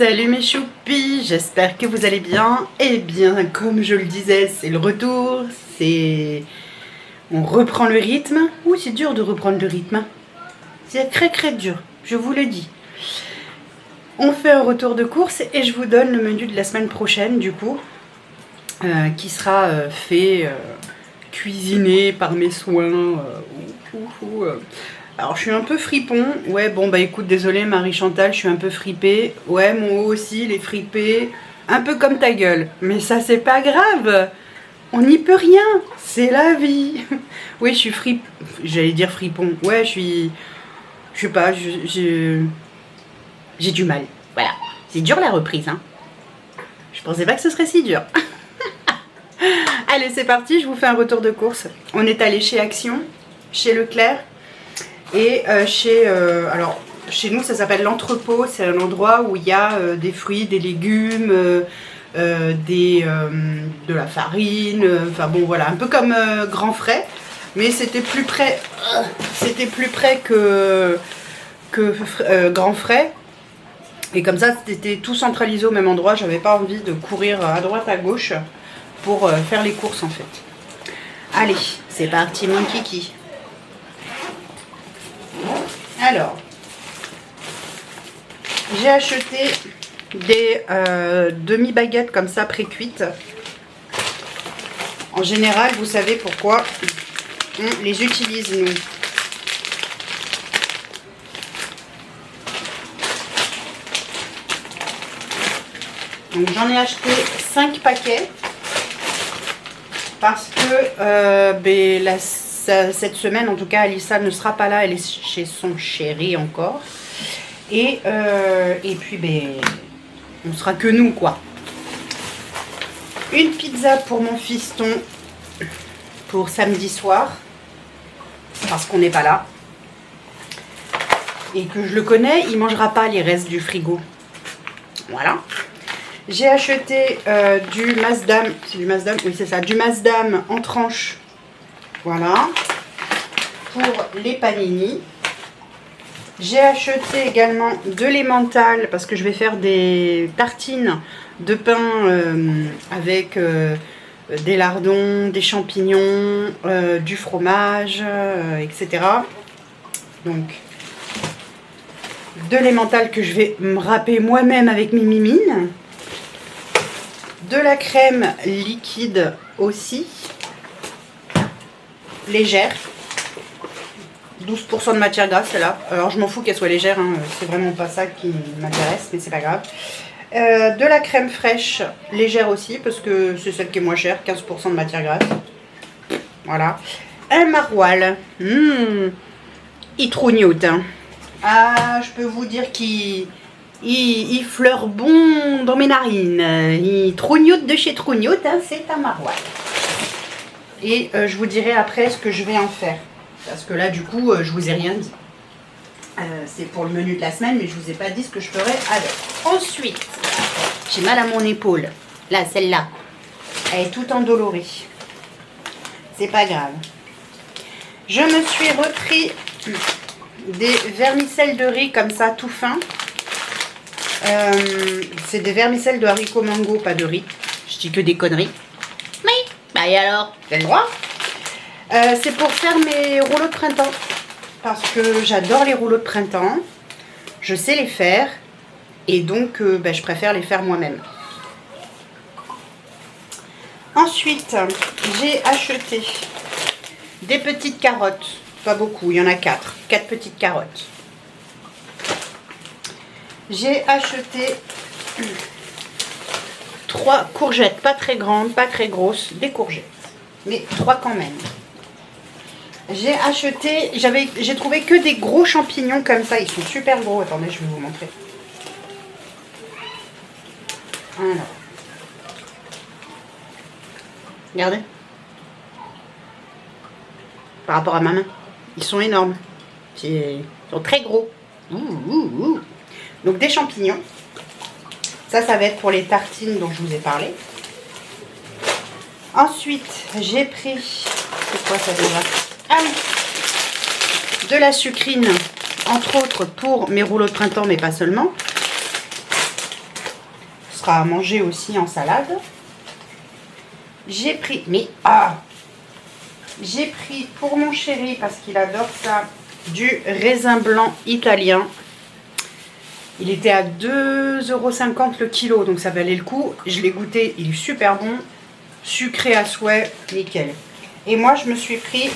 Salut mes choupis, j'espère que vous allez bien. Eh bien, comme je le disais, c'est le retour, on reprend le rythme. Ouh, c'est dur de reprendre le rythme. C'est très dur, je vous le dis. On fait un retour de course et je vous donne le menu de la semaine prochaine, du coup, qui sera cuisiné par mes soins. Alors je suis un peu fripon, ouais bon bah écoute désolé Marie-Chantal, je suis un peu fripée, ouais mon haut aussi il est fripé, un peu comme ta gueule, mais ça c'est pas grave, on n'y peut rien, c'est la vie. Oui je suis j'allais dire fripon, ouais je sais pas, j'ai du mal, voilà, c'est dur la reprise hein, je pensais pas que ce serait si dur. Allez c'est parti, je vous fais un retour de course, on est allé chez Action, chez Leclerc. Et alors chez nous ça s'appelle l'entrepôt, c'est un endroit où il y a des fruits, des légumes, de la farine, enfin bon voilà, un peu comme Grand Frais, mais c'était plus près que Grand Frais, et comme ça c'était tout centralisé au même endroit, j'avais pas envie de courir à droite à gauche pour faire les courses en fait. Allez, c'est parti mon kiki. Alors, j'ai acheté des demi-baguettes comme ça pré-cuites. En général, vous savez pourquoi on les utilise nous. Donc j'en ai acheté 5 paquets parce que cette semaine, en tout cas, Alissa ne sera pas là, elle est chez son chéri encore. Et puis, on sera que nous, quoi. Une pizza pour mon fiston pour samedi soir, parce qu'on n'est pas là. Et que je le connais, il mangera pas les restes du frigo. Voilà. J'ai acheté du Maasdam, c'est du Maasdam, oui c'est ça, du Maasdam en tranches. Voilà, pour les panini. J'ai acheté également de l'emmental parce que je vais faire des tartines de pain avec des lardons, des champignons, du fromage, etc. Donc, de l'emmental que je vais me râper moi-même avec mes mimines. De la crème liquide aussi. Légère, 12% de matière grasse celle-là, alors je m'en fous qu'elle soit légère hein. C'est vraiment pas ça qui m'intéresse mais c'est pas grave. De la crème fraîche légère aussi parce que c'est celle qui est moins chère, 15% de matière grasse, voilà. Un maroilles, il trougnoute hein. Ah je peux vous dire qu'il fleure bon dans mes narines, il trougnoute de chez trougnoute hein, c'est un maroilles. Et je vous dirai après ce que je vais en faire. Parce que là, du coup, je vous ai rien dit. C'est pour le menu de la semaine, mais je vous ai pas dit ce que je ferai avec. Ensuite, j'ai mal à mon épaule. Là, celle-là. Elle est toute endolorée. C'est pas grave. Je me suis repris des vermicelles de riz comme ça, tout fin. C'est des vermicelles de haricots mango, pas de riz. Je dis que des conneries. Bah et alors, j'ai le droit. C'est pour faire mes rouleaux de printemps. Parce que j'adore les rouleaux de printemps. Je sais les faire. Et donc, je préfère les faire moi-même. Ensuite, j'ai acheté des petites carottes. Pas beaucoup, il y en a 4. 4 petites carottes. J'ai acheté 3 courgettes, pas très grandes, pas très grosses, des courgettes, mais 3 quand même. J'ai acheté, j'ai trouvé que des gros champignons comme ça, ils sont super gros. Attendez, je vais vous montrer. Alors, regardez. Par rapport à ma main, ils sont énormes. Ils sont très gros. Donc des champignons. Ça va être pour les tartines dont je vous ai parlé. Ensuite, j'ai pris... C'est quoi ça déjà? Ah oui, de la sucrine, entre autres pour mes rouleaux de printemps, mais pas seulement. sera à manger aussi en salade. J'ai pris, j'ai pris pour mon chéri, parce qu'il adore ça, du raisin blanc italien. Il était à 2,50 € le kilo, donc ça valait le coup. Je l'ai goûté, il est super bon. Sucré à souhait, nickel. Et moi, je me suis pris,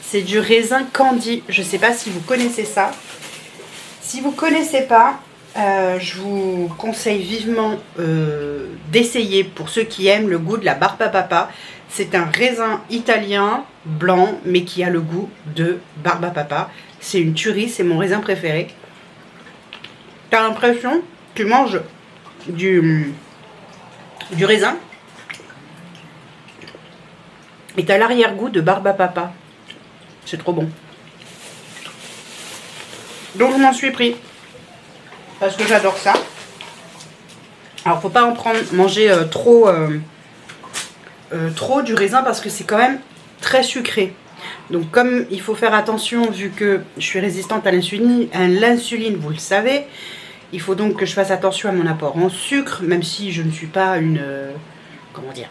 c'est du raisin candy. Je ne sais pas si vous connaissez ça. Si vous ne connaissez pas, je vous conseille vivement d'essayer pour ceux qui aiment le goût de la Barbapapa. C'est un raisin italien blanc, mais qui a le goût de Barbapapa. C'est une tuerie, c'est mon raisin préféré. T'as l'impression que tu manges du raisin et t'as l'arrière-goût de Barbapapa. C'est trop bon. Donc je m'en suis pris parce que j'adore ça. Alors faut pas en manger trop du raisin parce que c'est quand même très sucré. Donc comme il faut faire attention vu que je suis résistante à l'insuline, vous le savez, il faut donc que je fasse attention à mon apport en sucre, même si je ne suis pas une... comment dire,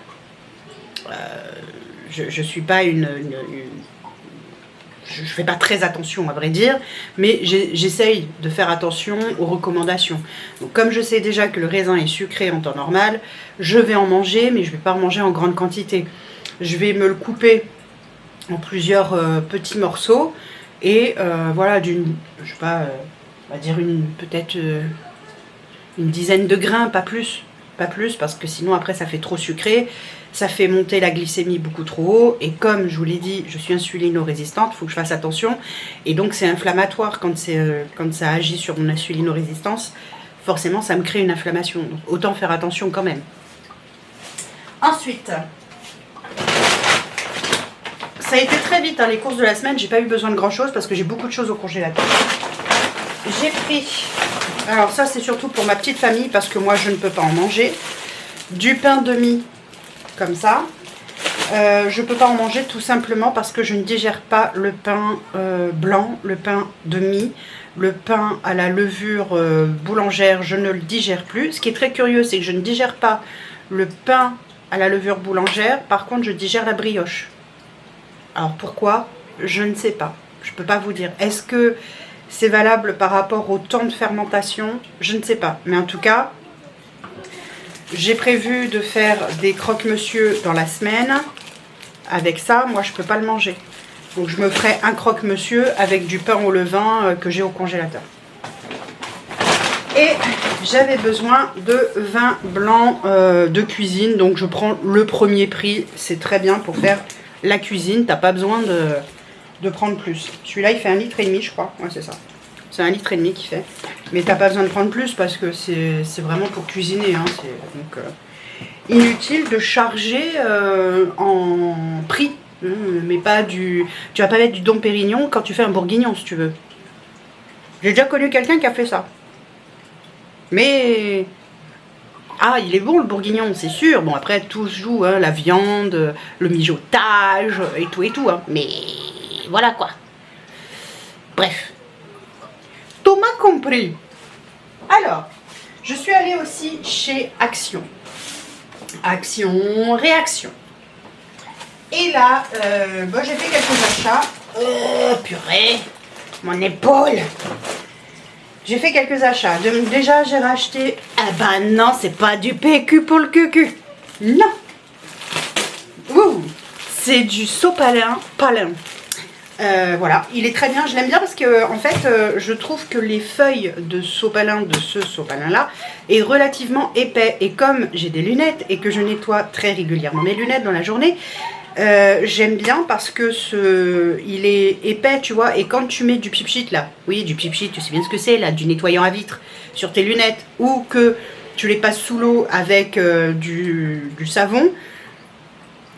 je suis pas je fais pas très attention à vrai dire, mais j'essaye de faire attention aux recommandations. Donc comme je sais déjà que le raisin est sucré en temps normal, je vais en manger, mais je vais pas en manger en grande quantité. Je vais me le couper en plusieurs petits morceaux et voilà, je sais pas, on va dire peut-être une dizaine de grains, pas plus, parce que sinon après ça fait trop sucré, ça fait monter la glycémie beaucoup trop haut, et comme je vous l'ai dit, je suis insulino-résistante, il faut que je fasse attention, et donc c'est inflammatoire quand ça agit sur mon insulino-résistance, forcément ça me crée une inflammation, donc autant faire attention quand même. Ensuite, ça a été très vite, hein, les courses de la semaine, j'ai pas eu besoin de grand chose parce que j'ai beaucoup de choses au congélateur. J'ai pris, alors ça c'est surtout pour ma petite famille parce que moi je ne peux pas en manger, du pain de mie comme ça. Je ne peux pas en manger tout simplement parce que je ne digère pas le pain blanc, le pain de mie, le pain à la levure boulangère, je ne le digère plus. Ce qui est très curieux, c'est que je ne digère pas le pain à la levure boulangère, par contre je digère la brioche. Alors pourquoi? Je ne sais pas, je ne peux pas vous dire. Est-ce que c'est valable par rapport au temps de fermentation? Je ne sais pas, mais en tout cas, j'ai prévu de faire des croque-monsieur dans la semaine. Avec ça, moi je ne peux pas le manger. Donc je me ferai un croque-monsieur avec du pain au levain que j'ai au congélateur. Et j'avais besoin de vin blanc de cuisine. Donc je prends le premier prix. C'est très bien pour faire la cuisine. T'as pas besoin de prendre plus. Celui-là il fait 1,5 litre je crois. Ouais c'est ça. C'est 1,5 litre qu'il fait. Mais t'as pas besoin de prendre plus parce que c'est vraiment pour cuisiner. Hein. Donc inutile de charger en prix. Mais pas du... Tu vas pas mettre du Dom Pérignon quand tu fais un bourguignon si tu veux. J'ai déjà connu quelqu'un qui a fait ça. Mais... Ah, il est bon le bourguignon, c'est sûr. Bon, après, tout se joue, hein, la viande, le mijotage et tout, hein. Mais voilà quoi. Bref. Thomas compris. Alors, je suis allée aussi chez Action. Action, réaction. Et là, bon, j'ai fait quelques achats. Purée, mon épaule. J'ai fait quelques achats. Déjà, j'ai racheté... Ah bah non, c'est pas du PQ pour le cucu. Non. Ouh, c'est du sopalin palin. Voilà, il est très bien. Je l'aime bien parce que, en fait, je trouve que les feuilles de sopalin, de ce sopalin-là, est relativement épais. Et comme j'ai des lunettes et que je nettoie très régulièrement mes lunettes dans la journée... j'aime bien parce que il est épais, tu vois, et quand tu mets du pchit là, oui, du pchit, tu sais bien ce que c'est là, du nettoyant à vitre sur tes lunettes, ou que tu les passes sous l'eau avec du savon,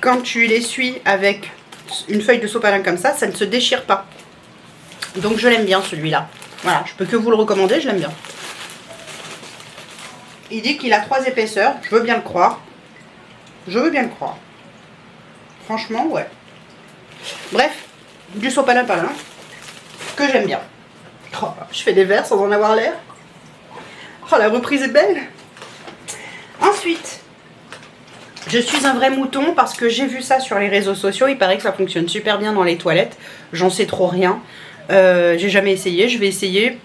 quand tu l'essuies avec une feuille de sopalin comme ça ne se déchire pas. Donc je l'aime bien celui-là. Voilà, je peux que vous le recommander, je l'aime bien. Il dit qu'il a 3 épaisseurs, je veux bien le croire. Je veux bien le croire. Franchement, ouais. Bref, du sopalin palin, que j'aime bien. Oh, je fais des verres sans en avoir l'air. Oh, la reprise est belle. Ensuite, je suis un vrai mouton parce que j'ai vu ça sur les réseaux sociaux. Il paraît que ça fonctionne super bien dans les toilettes. J'en sais trop rien. J'ai jamais essayé, je vais essayer.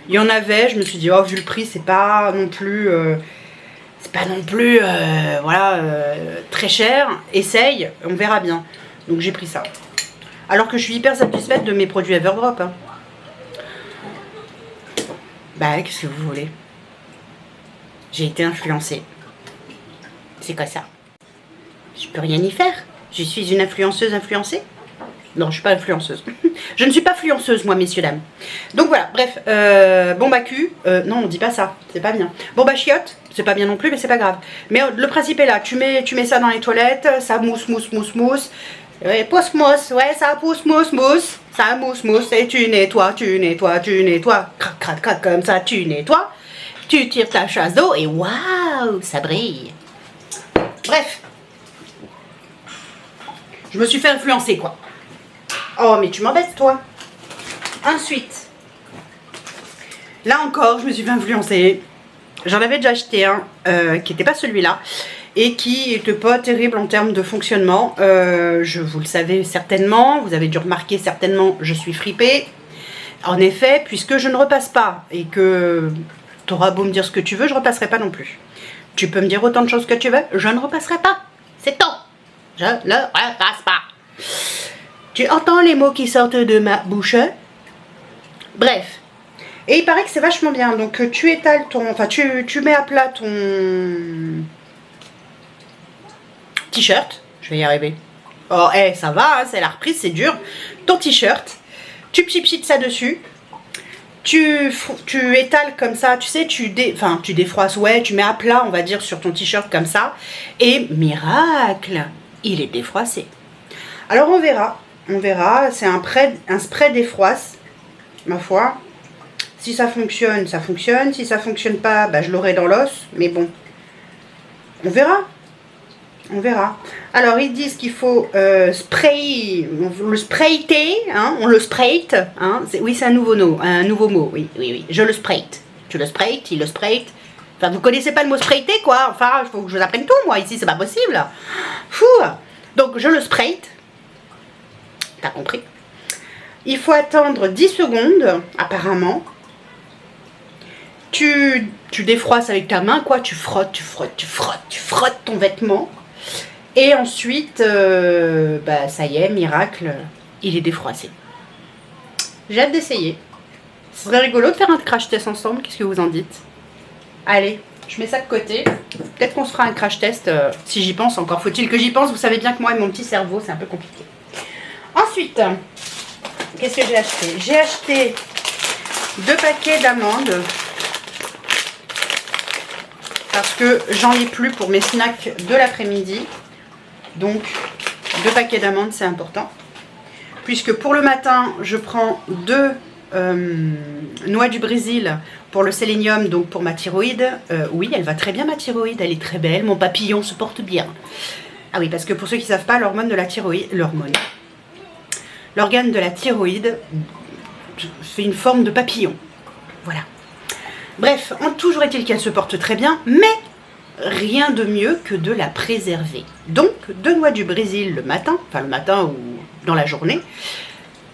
Il y en avait, je me suis dit, oh, vu le prix, c'est pas non plus... voilà, très cher. Essaye, on verra bien. Donc j'ai pris ça. Alors que je suis hyper satisfaite de mes produits Everdrop. Hein. Bah, qu'est-ce que vous voulez? J'ai été influencée. C'est quoi ça? Je peux rien y faire. Je suis une influenceuse influencée. Non, je suis pas influenceuse. Je ne suis pas influenceuse, moi, messieurs, dames. Donc voilà, bref. Bon bah cul. Non, on dit pas ça. C'est pas bien. Bon bah chiotte. C'est pas bien non plus, mais c'est pas grave. Mais le principe est là. Tu mets ça dans les toilettes. Ça mousse, mousse, mousse, mousse. Ouais, pousse, mousse. Ouais, ça pousse, mousse, mousse. Ça mousse, mousse. Et tu nettoies, tu nettoies, tu nettoies. Crac, crac, crac, comme ça, tu nettoies. Tu tires ta chasse d'eau et waouh, ça brille. Bref. Je me suis fait influencer, quoi. Oh, mais tu m'embêtes, toi. Ensuite, là encore, je me suis fait influencer. J'en avais déjà acheté un qui n'était pas celui-là et qui n'était pas terrible en termes de fonctionnement. Vous le savez certainement, vous avez dû remarquer certainement, je suis fripée. En effet, puisque je ne repasse pas et que tu auras beau me dire ce que tu veux, je ne repasserai pas non plus. Tu peux me dire autant de choses que tu veux, je ne repasserai pas. C'est tout. Je ne repasse pas. Tu entends les mots qui sortent de ma bouche? Bref. Et il paraît que c'est vachement bien. Donc tu étales ton... Enfin, tu mets à plat ton t-shirt. Je vais y arriver. Oh, ça va, hein, c'est la reprise, c'est dur. Ton t-shirt. Tu pchites ça dessus. Tu étales comme ça, tu sais, tu défroisses, ouais, tu mets à plat, on va dire, sur ton t-shirt comme ça. Et miracle, il est défroissé. Alors on verra. On verra, c'est un spray défroisse, ma foi. Si ça fonctionne, ça fonctionne. Si ça fonctionne pas, bah, je l'aurai dans l'os. Mais bon, on verra. On verra. Alors, ils disent qu'il faut le sprayter. Hein, on le sprayte. Hein, oui, c'est un nouveau mot. Oui, oui, oui. Je le sprayte. Tu le spraytes, il le sprayte. Enfin, vous connaissez pas le mot sprayter, quoi. Enfin, il faut que je vous apprenne tout, moi. Ici, c'est pas possible. Fou. Donc, je le sprayte. T'as compris? Il faut attendre 10 secondes, apparemment. Tu défroisses avec ta main, quoi. Tu frottes ton vêtement. Et ensuite, bah, ça y est, miracle, il est défroissé. J'ai hâte d'essayer. Ce serait rigolo de faire un crash test ensemble. Qu'est-ce que vous en dites? Allez, je mets ça de côté. Peut-être qu'on se fera un crash test si j'y pense. Encore faut-il que j'y pense. Vous savez bien que moi et mon petit cerveau, c'est un peu compliqué. Ensuite, qu'est-ce que j'ai acheté? J'ai acheté 2 paquets d'amandes parce que j'en ai plus pour mes snacks de l'après-midi. Donc, 2 paquets d'amandes, c'est important. Puisque pour le matin, je prends 2 noix du Brésil pour le sélénium, donc pour ma thyroïde. Oui, elle va très bien, ma thyroïde, elle est très belle. Mon papillon se porte bien. Ah oui, parce que pour ceux qui ne savent pas, l'organe de la thyroïde, fait une forme de papillon. Voilà. Bref, toujours est-il qu'elle se porte très bien, mais rien de mieux que de la préserver. Donc, 2 noix du Brésil le matin ou dans la journée,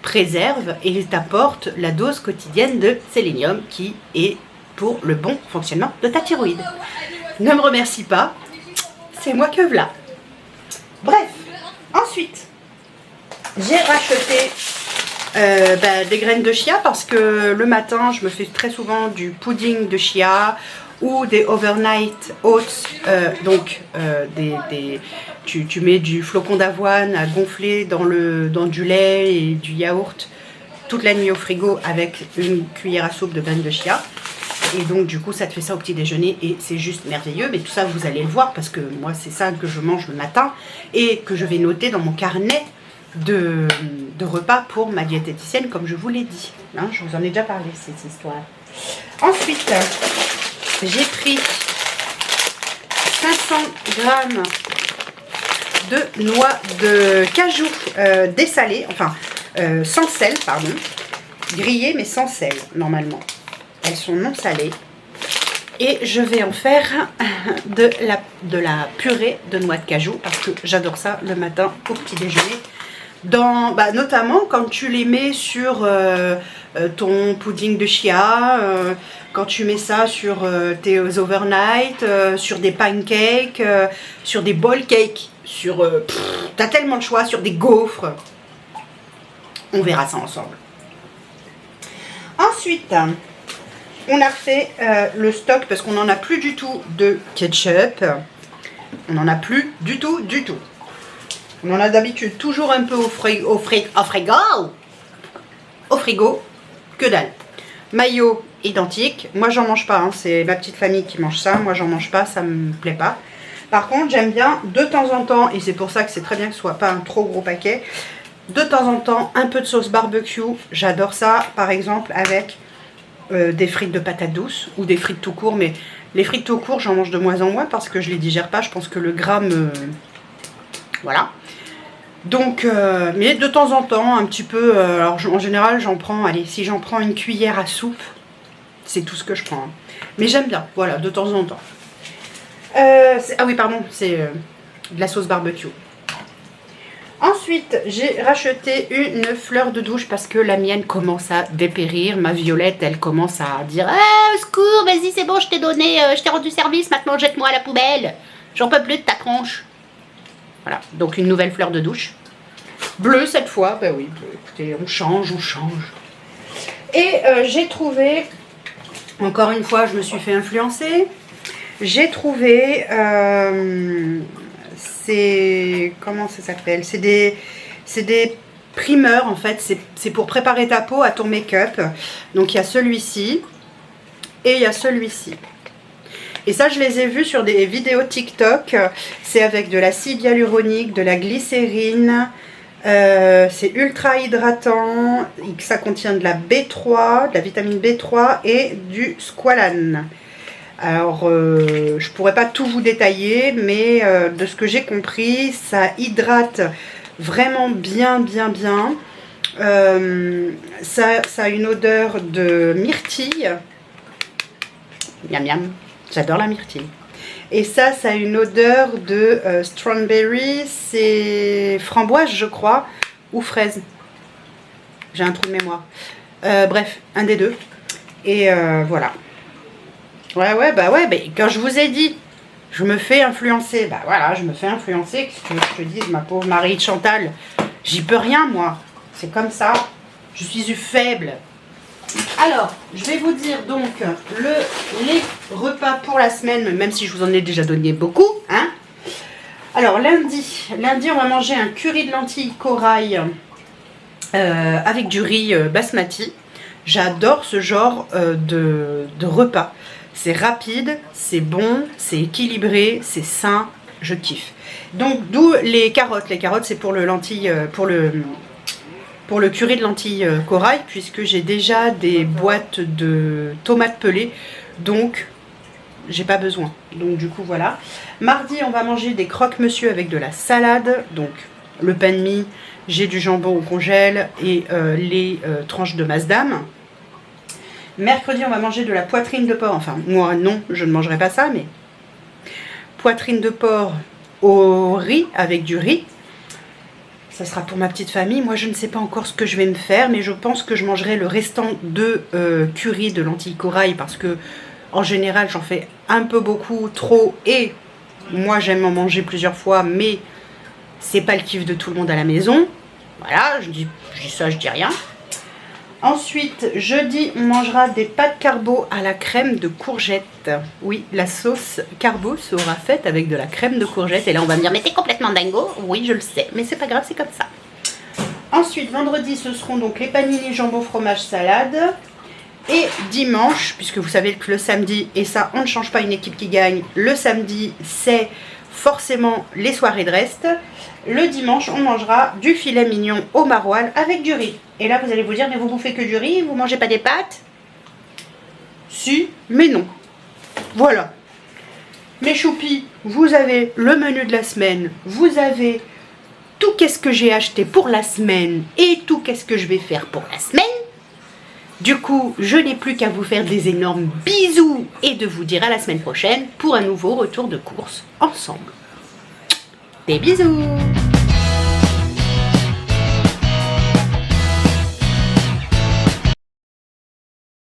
préserve et t'apporte la dose quotidienne de sélénium qui est pour le bon fonctionnement de ta thyroïde. Ne me remercie pas, c'est moi que v'là. Bref, ensuite, j'ai racheté des graines de chia parce que le matin, je me fais très souvent du pudding de chia ou des overnight oats. Tu mets du flocon d'avoine à gonfler dans du lait et du yaourt toute la nuit au frigo avec une cuillère à soupe de graines de chia. Et donc du coup ça te fait ça au petit déjeuner et c'est juste merveilleux. Mais tout ça vous allez le voir parce que moi c'est ça que je mange le matin et que je vais noter dans mon carnet de repas pour ma diététicienne comme je vous l'ai dit. Hein, je vous en ai déjà parlé cette histoire. Ensuite j'ai pris 500 grammes de noix de cajou dessalées, enfin sans sel pardon, grillées mais sans sel normalement. Elles sont non salées. Et je vais en faire de la purée de noix de cajou parce que j'adore ça le matin au petit déjeuner. Notamment quand tu les mets sur ton pudding de chia, quand tu mets ça sur tes overnight, sur des pancakes, sur des bowl cakes, t'as tellement de choix, sur des gaufres. On verra ça ensemble. Ensuite, on a fait le stock parce qu'on n'en a plus du tout de ketchup. On n'en a plus du tout. On en a d'habitude toujours un peu au frigo, que dalle. Mayo identique. Moi, j'en mange pas. Hein. C'est ma petite famille qui mange ça. Moi, j'en mange pas. Ça me plaît pas. Par contre, j'aime bien de temps en temps, et c'est pour ça que c'est très bien que ce soit pas un trop gros paquet, de temps en temps, un peu de sauce barbecue. J'adore ça, par exemple, avec des frites de patates douces ou des frites tout court. Mais les frites tout court, j'en mange de moins en moins parce que je les digère pas. Je pense que le gras me... Voilà. Donc, mais de temps en temps, un petit peu, alors en général j'en prends, allez, si j'en prends une cuillère à soupe, c'est tout ce que je prends. Hein. Mais j'aime bien, voilà, de temps en temps. Ah oui, pardon, c'est de la sauce barbecue. Ensuite, j'ai racheté une fleur de douche parce que la mienne commence à dépérir. Ma Violette, elle commence à dire « Ah, au secours, vas-y, c'est bon, je t'ai donné, je t'ai rendu service, maintenant jette-moi à la poubelle. J'en peux plus de ta tronche. » Voilà, donc une nouvelle fleur de douche. Bleue cette fois, bah oui, écoutez, on change. Et j'ai trouvé, encore une fois, je me suis fait influencer. J'ai trouvé, comment ça s'appelle? C'est des primeurs en fait, c'est pour préparer ta peau à ton make-up. Donc il y a celui-ci et il y a celui-ci. Et ça, je les ai vus sur des vidéos TikTok. C'est avec de l'acide hyaluronique, de la glycérine. C'est ultra hydratant. Ça contient de la B3, de la vitamine B3 et du squalane. Alors, je pourrais pas tout vous détailler, mais de ce que j'ai compris, ça hydrate vraiment bien. Ça a une odeur de myrtille. Miam miam. J'adore la myrtille. Et ça a une odeur de strawberry, c'est framboise je crois, ou fraise. J'ai un trou de mémoire. Bref, un des deux. Et voilà. Ouais, quand je vous ai dit, je me fais influencer. Bah voilà, je me fais influencer. Qu'est-ce que je te dis, ma pauvre Marie de Chantal? J'y peux rien moi. C'est comme ça. Je suis faible. Alors, je vais vous dire donc les repas pour la semaine, même si je vous en ai déjà donné beaucoup. Hein. Alors, lundi, on va manger un curry de lentilles corail avec du riz basmati. J'adore ce genre de repas. C'est rapide, c'est bon, c'est équilibré, c'est sain, je kiffe. Donc, d'où les carottes. Les carottes, c'est pour le curry de lentilles corail, puisque j'ai déjà des boîtes de tomates pelées, donc j'ai pas besoin. Donc du coup voilà. Mardi, on va manger des croque-monsieur avec de la salade, donc le pain de mie, j'ai du jambon au congèle et les tranches de Maasdam. Mercredi, on va manger de la poitrine de porc, enfin moi non, je ne mangerai pas ça, mais poitrine de porc au riz, avec du riz. Ça sera pour ma petite famille. Moi, je ne sais pas encore ce que je vais me faire, mais je pense que je mangerai le restant de curry de lentilles corail parce que, en général, j'en fais un peu beaucoup, trop, et moi, j'aime en manger plusieurs fois, mais c'est pas le kiff de tout le monde à la maison. Voilà, je dis ça, je dis rien. Ensuite, jeudi, on mangera des pâtes carbo à la crème de courgette. Oui, la sauce carbo sera faite avec de la crème de courgette. Et là, on va me dire, mais t'es complètement dingo. Oui, je le sais, mais c'est pas grave, c'est comme ça. Ensuite, vendredi, ce seront donc les panini jambon fromage salade. Et dimanche, puisque vous savez que le samedi, et ça, on ne change pas une équipe qui gagne, le samedi, c'est forcément les soirées de reste. Le dimanche, on mangera du filet mignon au maroilles avec du riz. Et là, vous allez vous dire, mais vous bouffez que du riz, vous mangez pas des pâtes? Si, mais non. Voilà. Mes choupis, vous avez le menu de la semaine, vous avez tout qu'est-ce que j'ai acheté pour la semaine et tout qu'est-ce que je vais faire pour la semaine. Du coup, je n'ai plus qu'à vous faire des énormes bisous et de vous dire à la semaine prochaine pour un nouveau retour de course ensemble. Des bisous!